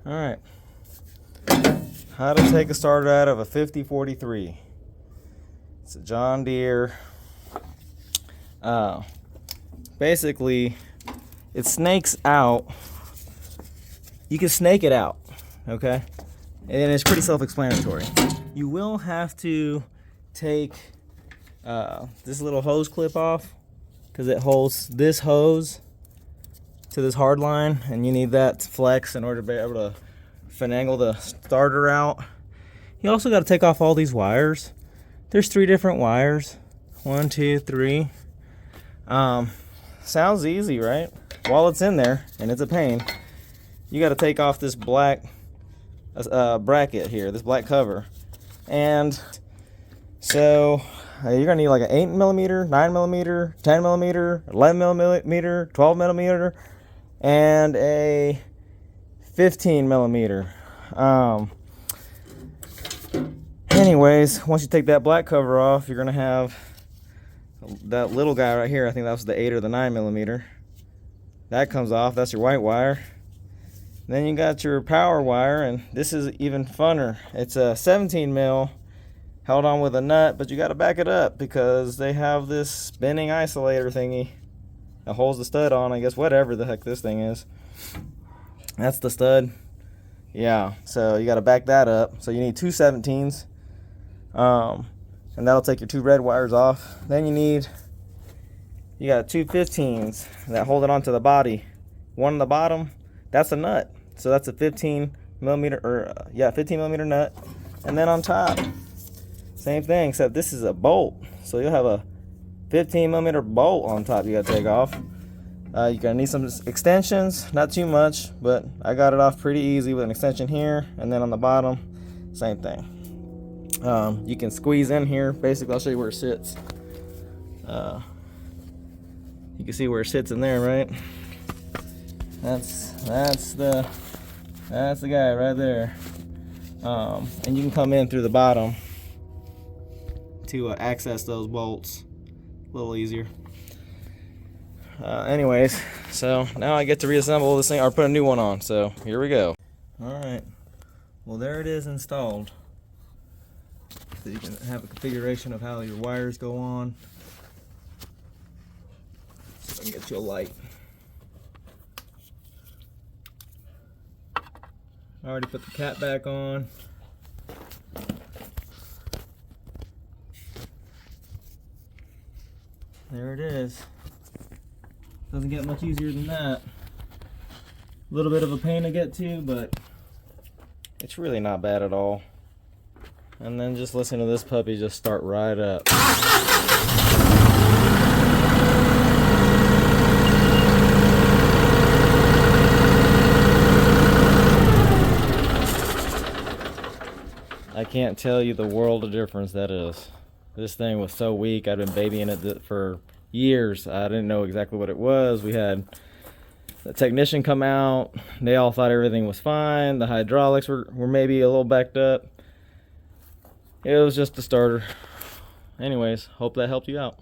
Alright. How to take a starter out of a 5043. It's a John Deere. Basically, it snakes out. You can snake it out, okay? And it's pretty self-explanatory. You will have to take this little hose clip off because it holds this hose to this hard line, and you need that to flex in order to be able to finagle the starter out. You also got to take off all these wires. There's 3 different wires. 1, 2, 3. Sounds easy, right? While it's in there, and it's a pain, you got to take off this black bracket here, this black cover. And so you're gonna need like an 8mm, 9mm, 10mm, 11mm, 12mm, and a 15mm. Anyways, once you take that black cover off, you're gonna have that little guy right here. I think that was the 8 or the 9mm. That comes off. That's your white wire. Then you got your power wire, and this is even funner. It's a 17mm held on with a nut, but you got to back it up because they have this spinning isolator thingy that holds the stud on, I guess, whatever the heck this thing is. That's the stud. Yeah, so you got to back that up. So you need 2 17s, and that'll take your 2 red wires off. Then you got 2 15s that hold it onto the body. One on the bottom, that's a nut. So that's a 15mm 15mm nut. And then on top, same thing, except this is a bolt. So you'll have a 15mm bolt on top you gotta take off. You're gonna need some extensions, not too much, but I got it off pretty easy with an extension here, and then on the bottom, same thing. You can squeeze in here. Basically, I'll show you where it sits. You can see where it sits in there, right? That's the guy right there. And you can come in through the bottom to access those bolts a little easier. Anyways, so now I get to reassemble this thing or put a new one on. So here we go. All right. Well, there it is installed. So you can have a configuration of how your wires go on. So I can get you a light. I already put the cap back on. There it is. Doesn't get much easier than that. A little bit of a pain to get to, but it's really not bad at all. And then just listen to this puppy just start right up. I can't tell you the world of difference that is. This thing was so weak. I've been babying it for years. I didn't know exactly what it was. We had the technician come out. They all thought everything was fine. The hydraulics were maybe a little backed up. It was just a starter. Anyways, hope that helped you out.